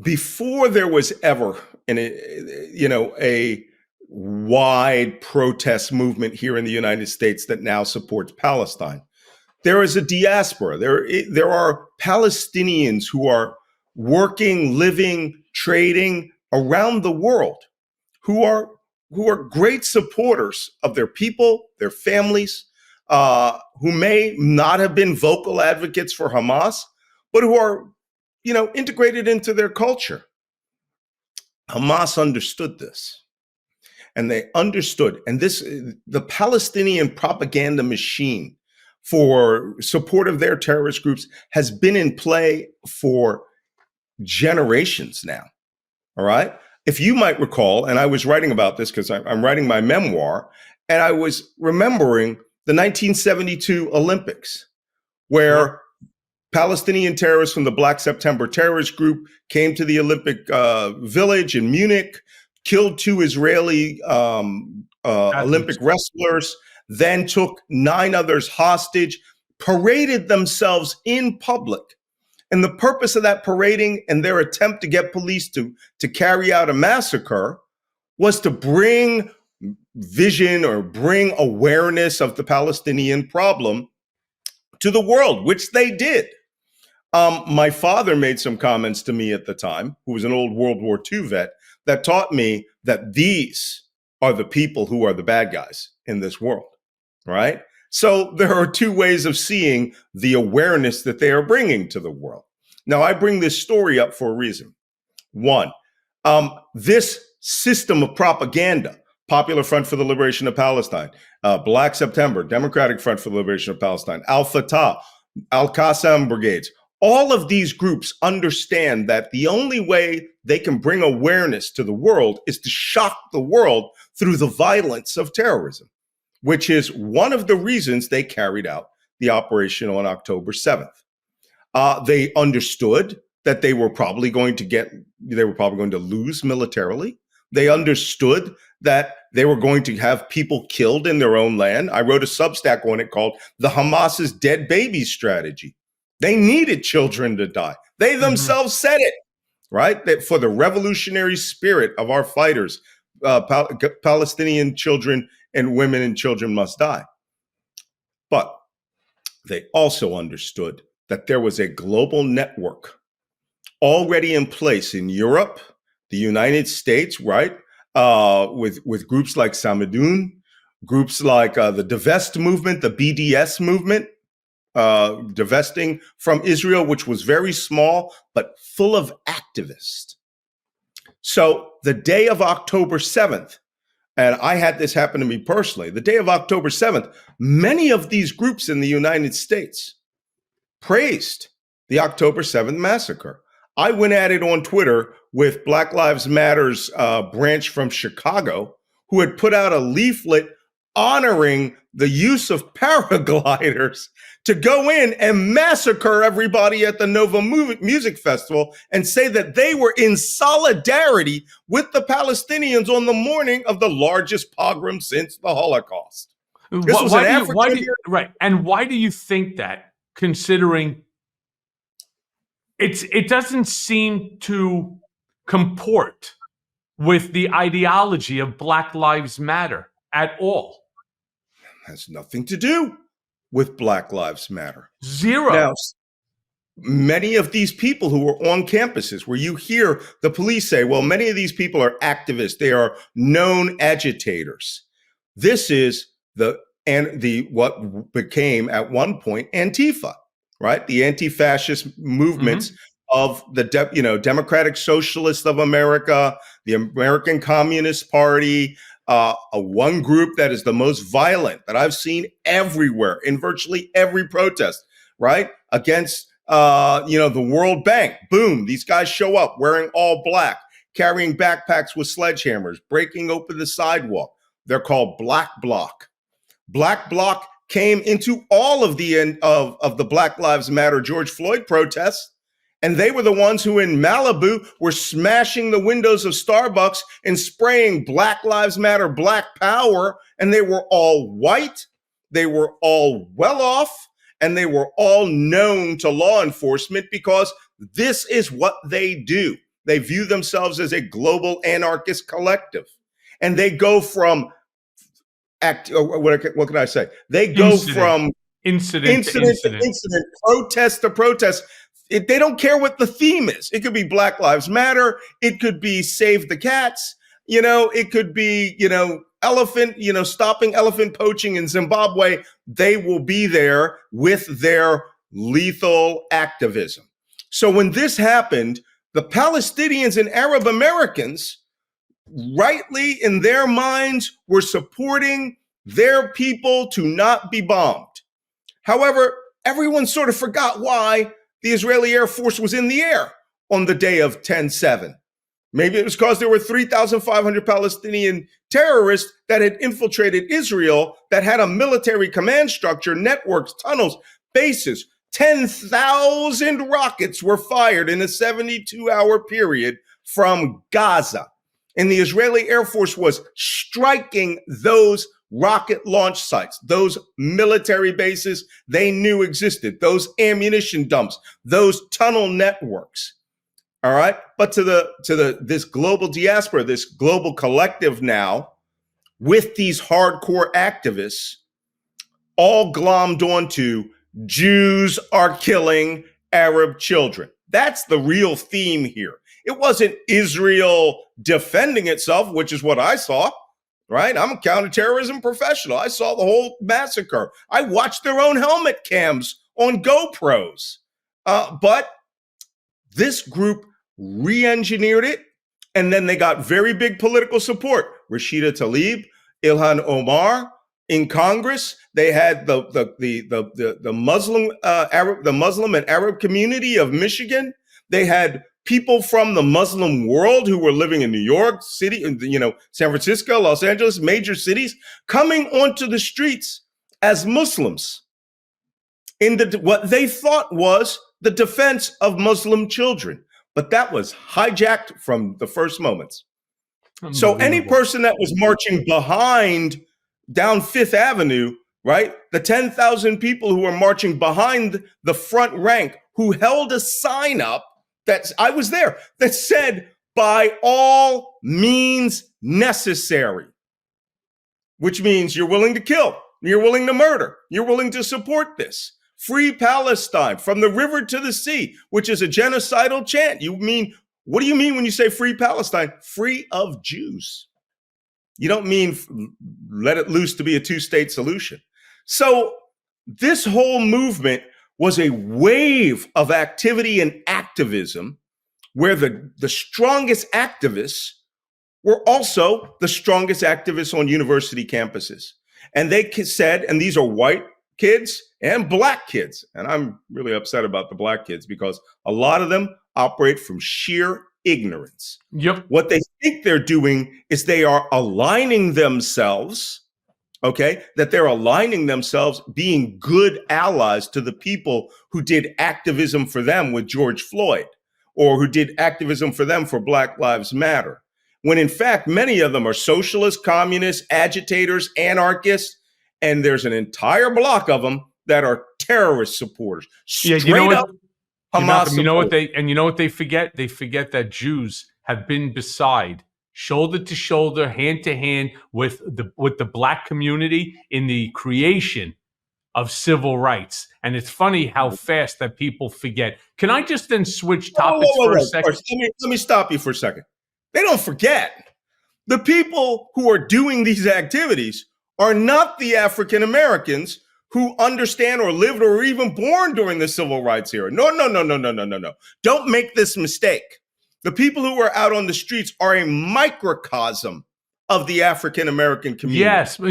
Before there was ever a wide protest movement here in the United States that now supports Palestine, there is a diaspora. There are Palestinians who are working, living, trading around the world who are great supporters of their people, their families, who may not have been vocal advocates for Hamas, but who are, integrated into their culture. Hamas understood this. And they understood, and the Palestinian propaganda machine for support of their terrorist groups has been in play for generations now. All right. If you might recall, and I was writing about this because I'm writing my memoir, and I was remembering the 1972 Olympics, where Palestinian terrorists from the Black September terrorist group came to the Olympic Village in Munich, killed 2 Israeli Olympic wrestlers, then took 9 others hostage, paraded themselves in public. And the purpose of that parading and their attempt to get police to carry out a massacre was to bring vision or bring awareness of the Palestinian problem to the world, which they did. My father made some comments to me at the time, who was an old World War II vet, that taught me that these are the people who are the bad guys in this world, right? So there are 2 ways of seeing the awareness that they are bringing to the world. Now, I bring this story up for a reason. One, this system of propaganda, Popular Front for the Liberation of Palestine, Black September, Democratic Front for the Liberation of Palestine, Al-Fatah, Al-Qassam brigades, all of these groups understand that the only way they can bring awareness to the world is to shock the world through the violence of terrorism, which is one of the reasons they carried out the operation on October 7th. They understood that they were probably going to lose militarily. They understood that they were going to have people killed in their own land. I wrote a Substack on it called The Hamas's Dead Babies Strategy. They needed children to die. They themselves said it, right? That for the revolutionary spirit of our fighters, Palestinian children and women and children must die. But they also understood that there was a global network already in place in Europe, the United States, right? With groups like Samadoun, groups like the Divest movement, the BDS movement, divesting from Israel, which was very small, but full of activists. So the day of October 7th, and I had this happen to me personally, the day of October 7th, many of these groups in the United States praised the October 7th massacre. I went at it on Twitter with Black Lives Matter's branch from Chicago, who had put out a leaflet honoring the use of paragliders to go in and massacre everybody at the Nova Music Festival and say that they were in solidarity with the Palestinians on the morning of the largest pogrom since the Holocaust. This was an African. Right. And why do you think that, considering it doesn't seem to comport with the ideology of Black Lives Matter at all? Has nothing to do with Black Lives Matter. Zero. Now, many of these people who are on campuses where you hear the police say, well, many of these people are activists. They are known agitators. This is what became at one point Antifa, right? The anti-fascist movements of the Democratic Socialists of America, the American Communist Party, one group that is the most violent that I've seen everywhere in virtually every protest, right? Against, the World Bank. Boom, these guys show up wearing all black, carrying backpacks with sledgehammers, breaking open the sidewalk. They're called Black Bloc. Black Bloc came into all of the Black Lives Matter George Floyd protests. And they were the ones who in Malibu were smashing the windows of Starbucks and spraying Black Lives Matter, Black Power. And they were all white. They were all well off. And they were all known to law enforcement because this is what they do. They view themselves as a global anarchist collective. And they go from what can I say? They go from incident to incident, protest to protest. They don't care what the theme is. It could be Black Lives Matter. It could be Save the Cats. It could be, stopping elephant poaching in Zimbabwe. They will be there with their lethal activism. So when this happened, the Palestinians and Arab Americans, rightly in their minds, were supporting their people to not be bombed. However, everyone sort of forgot why the Israeli Air Force was in the air on the day of 10/7. Maybe it was because there were 3,500 Palestinian terrorists that had infiltrated Israel, that had a military command structure, networks, tunnels, bases, 10,000 rockets were fired in a 72-hour period from Gaza. And the Israeli Air Force was striking those rocket launch sites, those military bases they knew existed, those ammunition dumps, those tunnel networks. All right. But to this global diaspora, this global collective now, with these hardcore activists, all glommed onto Jews are killing Arab children. That's the real theme here. It wasn't Israel defending itself, which is what I saw, right? I'm a counterterrorism professional. I saw the whole massacre. I watched their own helmet cams on GoPros. But this group re-engineered it, and then they got very big political support. Rashida Tlaib, Ilhan Omar in Congress. They had the Muslim and Arab community of Michigan. They had people from the Muslim world who were living in New York City, San Francisco, Los Angeles, major cities, coming onto the streets as Muslims in what they thought was the defense of Muslim children. But that was hijacked from the first moments. So any person that was marching behind down Fifth Avenue, right? The 10,000 people who were marching behind the front rank, who held a sign up that I was there that said, by all means necessary, which means you're willing to kill, you're willing to murder, you're willing to support this. Free Palestine from the river to the sea, which is a genocidal chant. What do you mean when you say free Palestine? Free of Jews. You don't mean let it loose to be a two-state solution. So this whole movement was a wave of activity and activism where the strongest activists were also the strongest activists on university campuses. And they said, and these are white kids and black kids, and I'm really upset about the black kids because a lot of them operate from sheer ignorance. Yep. What they think they're doing is they are aligning themselves, okay, that they're aligning themselves being good allies to the people who did activism for them with George Floyd, or who did activism for them for Black Lives Matter. When in fact, many of them are socialists, communists, agitators, anarchists, and there's an entire block of them that are terrorist supporters. Straight up Hamas. You know what they forget? They forget that Jews have been beside, shoulder to shoulder, hand to hand with the black community in the creation of civil rights. And it's funny how fast that people forget. Can I just then switch topics for a second? Let me stop you for a second. They don't forget. The people who are doing these activities are not the African Americans who understand or lived or were even born during the civil rights era. No. Don't make this mistake. The people who are out on the streets are a microcosm of the African American community.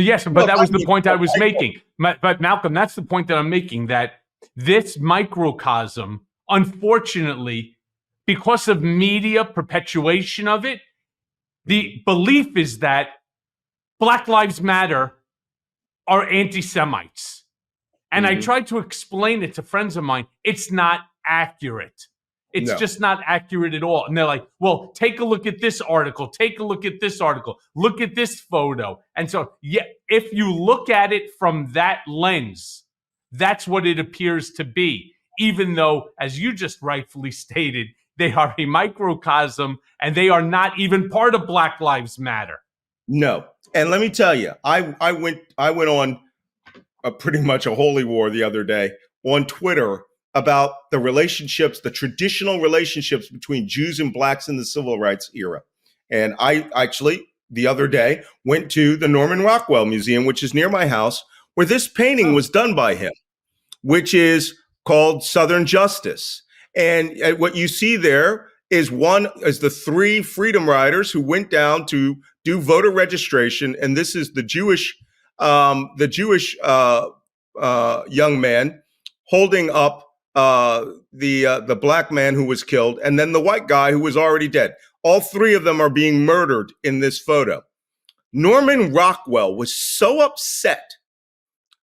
Yes, but that was the point I was making. But Malcolm, that's the point that I'm making, that this microcosm, unfortunately, because of media perpetuation of it, the belief is that Black Lives Matter are anti-Semites. And I tried to explain it to friends of mine. It's not accurate. It's just not accurate at all. And they're like, well, take a look at this article. Take a look at this article. Look at this photo. And so, yeah, if you look at it from that lens, that's what it appears to be. Even though, as you just rightfully stated, they are a microcosm and they are not even part of Black Lives Matter. No. And let me tell you, I went on pretty much a holy war the other day on Twitter about the relationships, the traditional relationships between Jews and blacks in the civil rights era. And I actually, the other day, went to the Norman Rockwell Museum, which is near my house, where this painting was done by him, which is called Southern Justice. And what you see there is the three freedom riders who went down to do voter registration. And this is the Jewish young man holding up the black man who was killed, and then the white guy who was already dead. All three of them are being murdered in this photo. Norman Rockwell was so upset.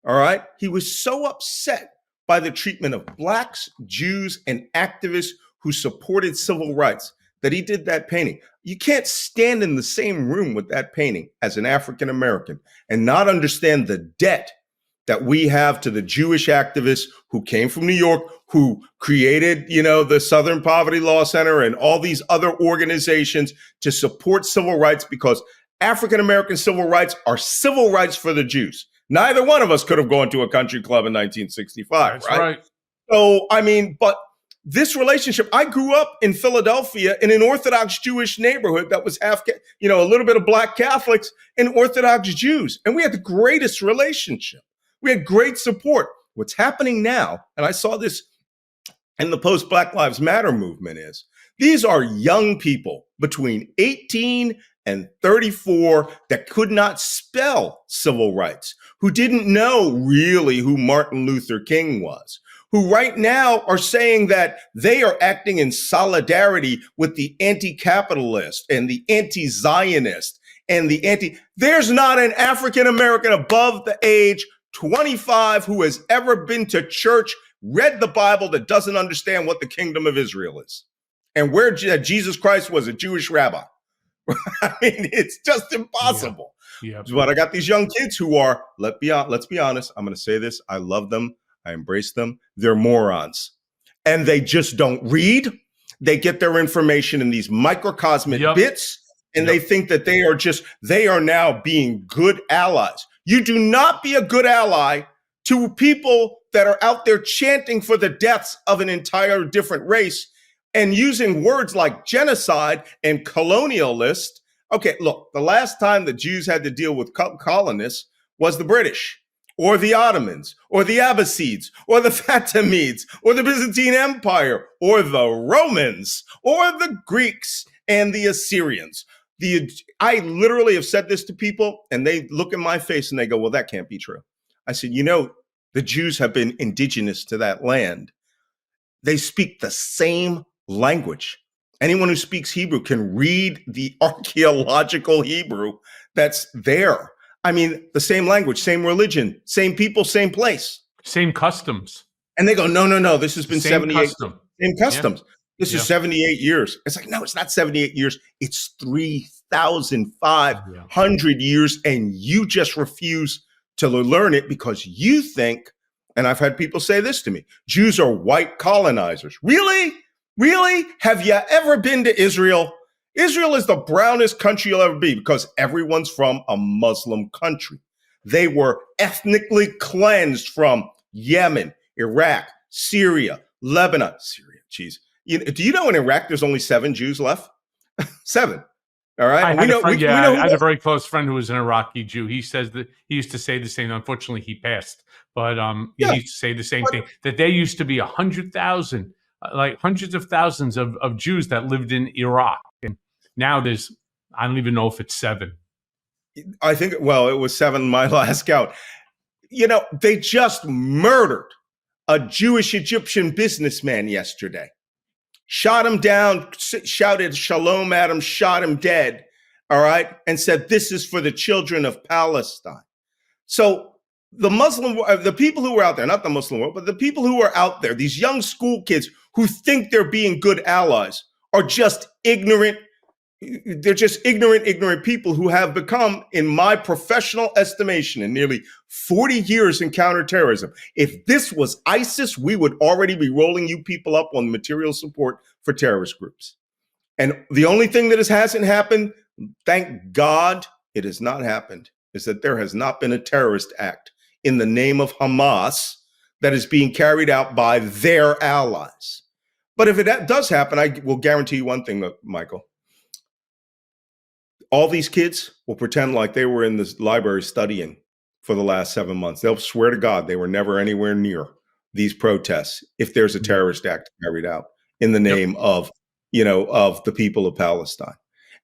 All right. He was so upset by the treatment of blacks, Jews, and activists who supported civil rights that he did that painting. You can't stand in the same room with that painting as an African American and not understand the debt that we have to the Jewish activists who came from New York, who created, the Southern Poverty Law Center and all these other organizations to support civil rights, because African American civil rights are civil rights for the Jews. Neither one of us could have gone to a country club in 1965, That's right. So, but this relationship, I grew up in Philadelphia in an Orthodox Jewish neighborhood that was half, a little bit of Black Catholics and Orthodox Jews. And we had the greatest relationship. We had great support. What's happening now, and I saw this in the post-Black Lives Matter movement, is these are young people between 18 and 34 that could not spell civil rights, who didn't know really who Martin Luther King was, who right now are saying that they are acting in solidarity with the anti-capitalist and the anti-Zionist and there's not an African American above the age 25 who has ever been to church, read the Bible, that doesn't understand what the kingdom of Israel is and where Jesus Christ was a Jewish rabbi. It's just impossible. Yeah. But I got these young kids who are, let's be honest, I'm going to say this, I love them, I embrace them, they're morons. And they just don't read. They get their information in these microcosmic bits, and they think that they are now being good allies. You do not be a good ally to people that are out there chanting for the deaths of an entire different race and using words like genocide and colonialist. Okay, look, the last time the Jews had to deal with colonists was the British or the Ottomans or the Abbasids or the Fatimids or the Byzantine Empire or the Romans or the Greeks and the Assyrians. I literally have said this to people and they look in my face and they go, well, that can't be true. I said, the Jews have been indigenous to that land. They speak the same language. Anyone who speaks Hebrew can read the archaeological Hebrew that's there. The same language, same religion, same people, same place. Same customs. And they go, no, this has been 78. Same customs. Yeah. This is 78 years. It's like, no, it's not 78 years. It's 3,500 years. And you just refuse to learn it because you think, and I've had people say this to me, Jews are white colonizers. Really? Really? Have you ever been to Israel? Israel is the brownest country you'll ever be because everyone's from a Muslim country. They were ethnically cleansed from Yemen, Iraq, Syria, Lebanon. Geez. Do you know in Iraq there's only 7 Jews left? 7. All right. I had a very close friend who was an Iraqi Jew. He says that he used to say the same. Unfortunately, he passed, but he used to say the same thing, that there used to be 100,000, like hundreds of thousands of Jews that lived in Iraq, and now there's, I don't even know if it's 7. I think, it was 7 my last count. They just murdered a Jewish Egyptian businessman yesterday. Shot him down, shouted shalom at him, shot him dead, all right, and said, this is for the children of Palestine. So the people who are out there, not the Muslim world, but the people who are out there, these young school kids who think they're being good allies are just ignorant. They're just ignorant people who have become, in my professional estimation, in nearly 40 years in counterterrorism. If this was ISIS, we would already be rolling you people up on material support for terrorist groups. And the only thing that hasn't happened, thank God it has not happened, is that there has not been a terrorist act in the name of Hamas that is being carried out by their allies. But if it does happen, I will guarantee you one thing, Michael. All these kids will pretend like they were in this library studying for the last 7 months. They'll swear to God they were never anywhere near these protests if there's a terrorist act carried out in the name of the people of Palestine.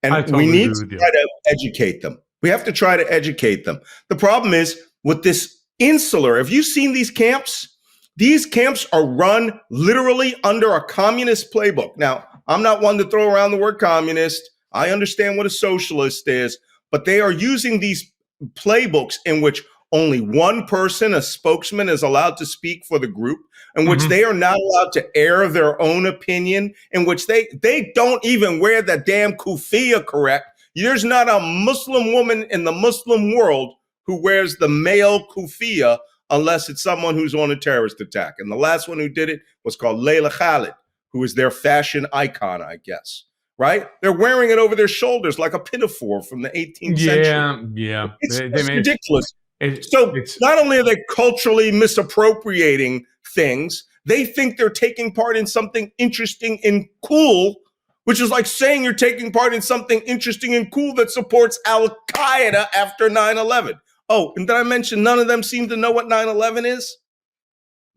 And we need to try to educate them. We have to try to educate them. The problem is with this insular, have you seen these camps? These camps are run literally under a communist playbook. Now, I'm not one to throw around the word communist. I understand what a socialist is, but they are using these playbooks in which only one person, a spokesman, is allowed to speak for the group, in which Mhm. they are not allowed to air their own opinion, in which they don't even wear the damn kufiya correct. There's not a Muslim woman in the Muslim world who wears the male kufiya unless it's someone who's on a terrorist attack. And the last one who did it was called Layla Khalid, who is their fashion icon, I guess. Right? They're wearing it over their shoulders like a pinafore from the 18th century. Yeah. It's ridiculous. So It's not only are they culturally misappropriating things, they think they're taking part in something interesting and cool, which is like saying you're taking part in something interesting and cool that supports Al-Qaeda after 9/11. Oh, and did I mention none of them seem to know what 9/11 is?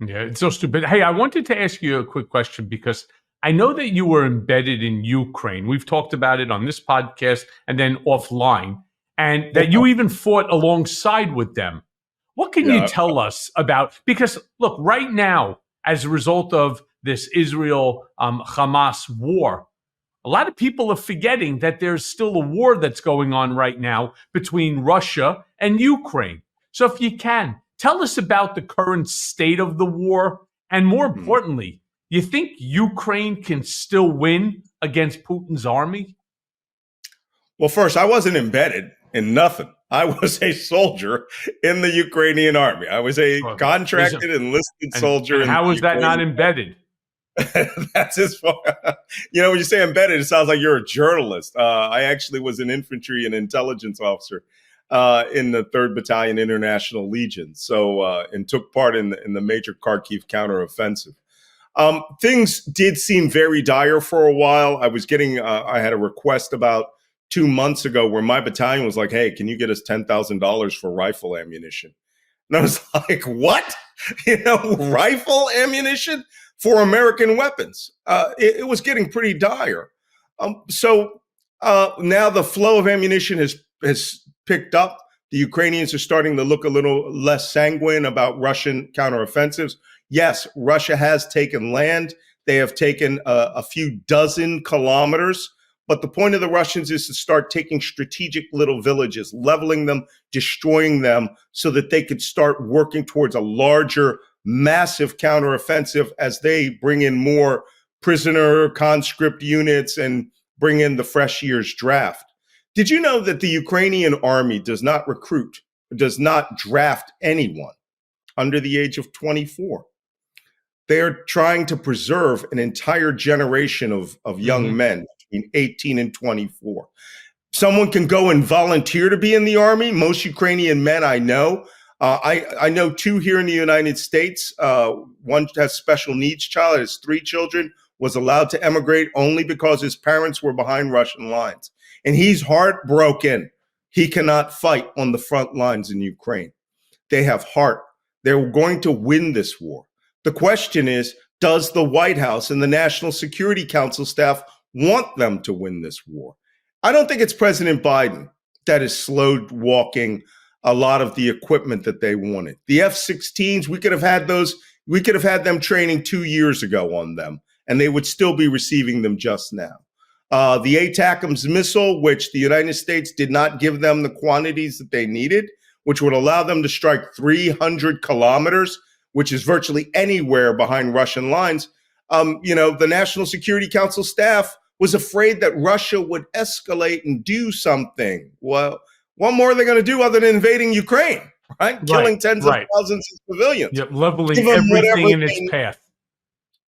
Yeah, it's so stupid. Hey, I wanted to ask you a quick question because I know that you were embedded in Ukraine. We've talked about it on this podcast and then offline, and that you even fought alongside with them. What can you tell us about? Because look, right now, as a result of this Israel Hamas war, a lot of people are forgetting that there's still a war that's going on right now between Russia and Ukraine. So if you can, tell us about the current state of the war. And more importantly, you think Ukraine can still win against Putin's army? Well, first, I wasn't embedded in nothing. I was a soldier in the Ukrainian army. I was a contracted enlisted soldier. And how was that not embedded? That's his fault. When you say embedded, it sounds like you're a journalist. I actually was an infantry and intelligence officer in the 3rd Battalion International Legion. And took part in the major Kharkiv counteroffensive. Things did seem very dire for a while. I had a request about 2 months ago where my battalion was like, hey, can you get us $10,000 for rifle ammunition? And I was like, what? Rifle ammunition for American weapons. It was getting pretty dire. Now the flow of ammunition has picked up. The Ukrainians are starting to look a little less sanguine about Russian counteroffensives. Yes, Russia has taken land. They have taken a few dozen kilometers. But the point of the Russians is to start taking strategic little villages, leveling them, destroying them, so that they could start working towards a larger, massive counteroffensive as they bring in more prisoner conscript units and bring in the fresh year's draft. Did you know that the Ukrainian army does not recruit, does not draft anyone under the age of 24? They are trying to preserve an entire generation of young men between 18 and 24. Someone can go and volunteer to be in the army. Most Ukrainian men I know. I know 2 here in the United States. One has special needs child, has 3 children, was allowed to emigrate only because his parents were behind Russian lines. And he's heartbroken. He cannot fight on the front lines in Ukraine. They have heart. They're going to win this war. The question is, does the White House and the National Security Council staff want them to win this war? I don't think it's President Biden that is slow walking a lot of the equipment that they wanted. The F-16s, we could have had those. We could have had them training 2 years ago on them, and they would still be receiving them just now. The ATACMS missile, which the United States did not give them the quantities that they needed, which would allow them to strike 300 kilometers, which is virtually anywhere behind Russian lines. The National Security Council staff was afraid that Russia would escalate and do something. Well, what more are they going to do other than invading Ukraine, right? Killing tens of thousands of civilians. Yep, leveling everything in its path.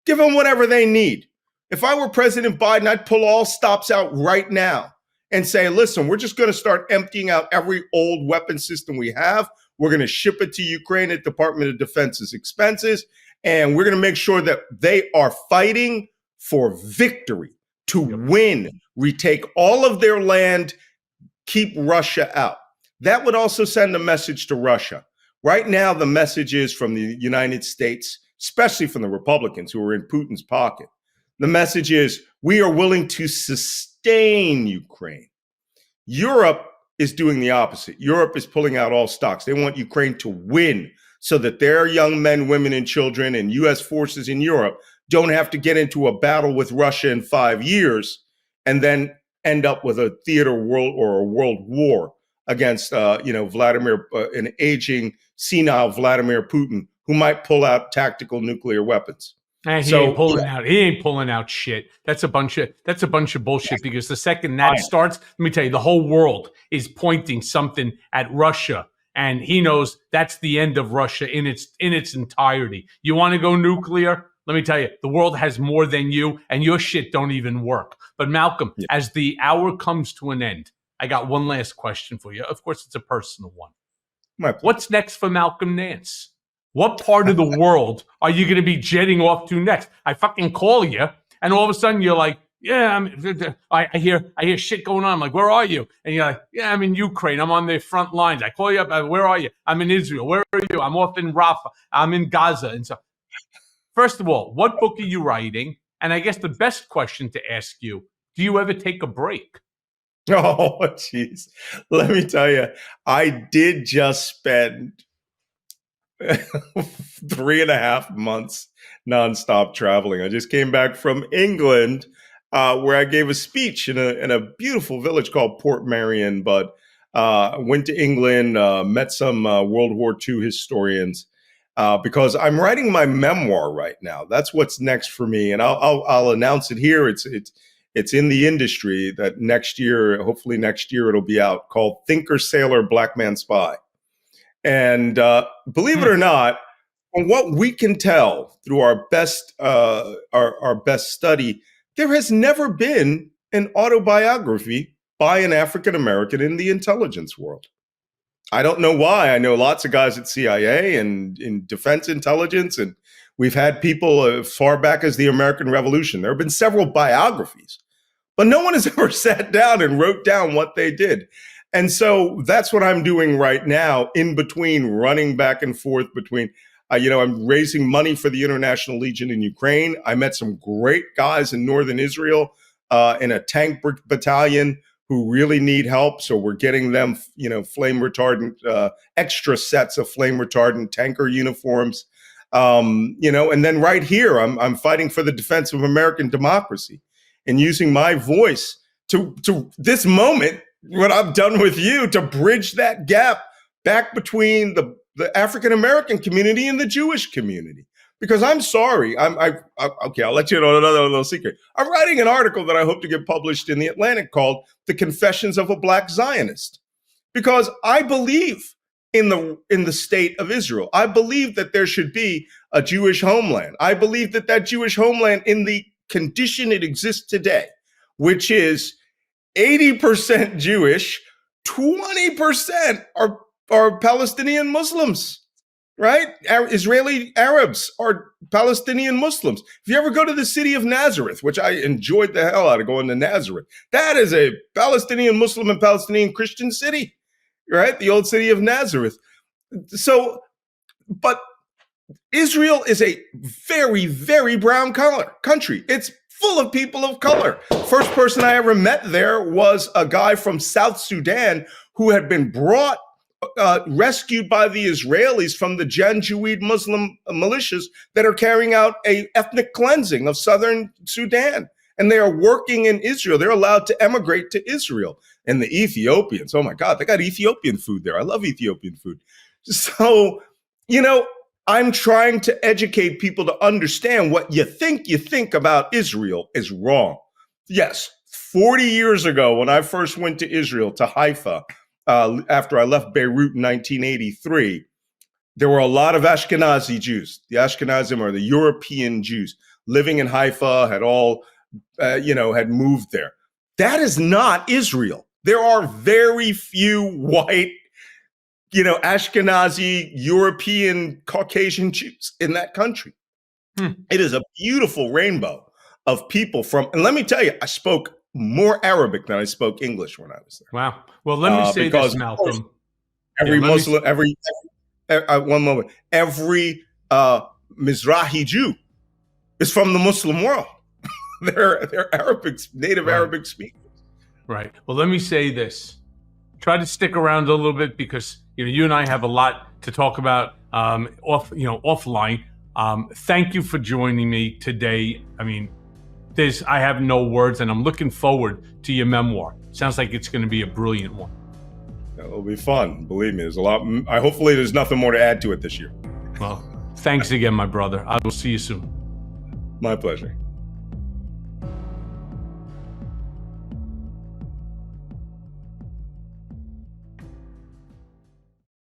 Give them whatever they need. If I were President Biden, I'd pull all stops out right now and say, listen, we're just going to start emptying out every old weapon system we have. We're going to ship it to Ukraine at Department of Defense's expenses. And we're going to make sure that they are fighting for victory, to win, retake all of their land, keep Russia out. That would also send a message to Russia. Right now, the message is from the United States, especially from the Republicans who are in Putin's pocket. The message is, we are willing to sustain Ukraine. Europe is doing the opposite. Europe is pulling out all stops. They want Ukraine to win so that their young men, women, and children and U.S. forces in Europe don't have to get into a battle with Russia in 5 years and then end up with a theater world or a world war against, an aging, senile Vladimir Putin who might pull out tactical nuclear weapons. He ain't pulling out shit. That's a bunch of bullshit. Because the second that starts, let me tell you, the whole world is pointing something at Russia, and he knows that's the end of Russia in its entirety. You want to go nuclear? Let me tell you, the world has more than you, and your shit don't even work. But Malcolm, as the hour comes to an end, I got one last question for you. Of course, it's a personal one. What's next for Malcolm Nance? What part of the world are you going to be jetting off to next? I fucking call you, and all of a sudden you're like, yeah, I hear shit going on. I'm like, where are you? And you're like, yeah, I'm in Ukraine. I'm on the front lines. I call you up. Where are you? I'm in Israel. Where are you? I'm off in Rafah. I'm in Gaza. And so, first of all, what book are you writing? And I guess the best question to ask you, do you ever take a break? Oh, jeez. Let me tell you, I did just spend 3.5 months nonstop traveling. I just came back from England, where I gave a speech in a beautiful village called Port Marion. But went to England, met some World War II historians, because I'm writing my memoir right now. That's what's next for me, and I'll announce it here. It's in the industry that hopefully next year, it'll be out, called Thinker, Sailor, Black Man, Spy. And believe it or not, from what we can tell through our best study, there has never been an autobiography by an African American in the intelligence world. I don't know why. I know lots of guys at CIA and in defense intelligence, and we've had people as far back as the American Revolution. There have been several biographies, but no one has ever sat down and wrote down what they did. And so that's what I'm doing right now, in between running back and forth between, I'm raising money for the International Legion in Ukraine. I met some great guys in northern Israel in a tank battalion who really need help. So we're getting them, flame retardant, extra sets of flame retardant tanker uniforms. And then right here, I'm fighting for the defense of American democracy and using my voice to this moment, what I've done with you, to bridge that gap back between the African American community and the Jewish community. Because I'm sorry, okay, I'll let you know another little secret. I'm writing an article that I hope to get published in The Atlantic called "The Confessions of a Black Zionist," because I believe in the state of Israel. I believe that there should be a Jewish homeland. I believe that Jewish homeland, in the condition it exists today, which is 80% Jewish, 20% are Palestinian Muslims, right? Israeli Arabs are Palestinian Muslims. If you ever go to the city of Nazareth, which I enjoyed the hell out of going to Nazareth, that is a Palestinian Muslim and Palestinian Christian city, right? The old city of Nazareth. So, but Israel is a very, very brown country. It's full of people of color. First person I ever met there was a guy from South Sudan who had been rescued by the Israelis from the Janjaweed Muslim militias that are carrying out a ethnic cleansing of southern Sudan. And they are working in Israel. They're allowed to emigrate to Israel. And the Ethiopians, oh my God, they got Ethiopian food there. I love Ethiopian food. So, I'm trying to educate people to understand what you think about Israel is wrong. Yes, 40 years ago, when I first went to Israel, to Haifa, after I left Beirut in 1983, there were a lot of Ashkenazi Jews. The Ashkenazim are the European Jews living in Haifa, had moved there. That is not Israel. There are very few white, Ashkenazi, European, Caucasian Jews in that country. It is a beautiful rainbow of people and let me tell you, I spoke more Arabic than I spoke English when I was there. Wow. Well, let me say this, Malcolm. Every Mizrahi Jew is from the Muslim world. They're native Arabic speakers. Right. Well, let me say this. Try to stick around a little bit, because you and I have a lot to talk about offline. Thank you for joining me today. I mean, I have no words, and I'm looking forward to your memoir. Sounds like it's going to be a brilliant one. It'll be fun. Believe me, there's a lot. Hopefully there's nothing more to add to it this year. Well, thanks again, my brother. I will see you soon. My pleasure.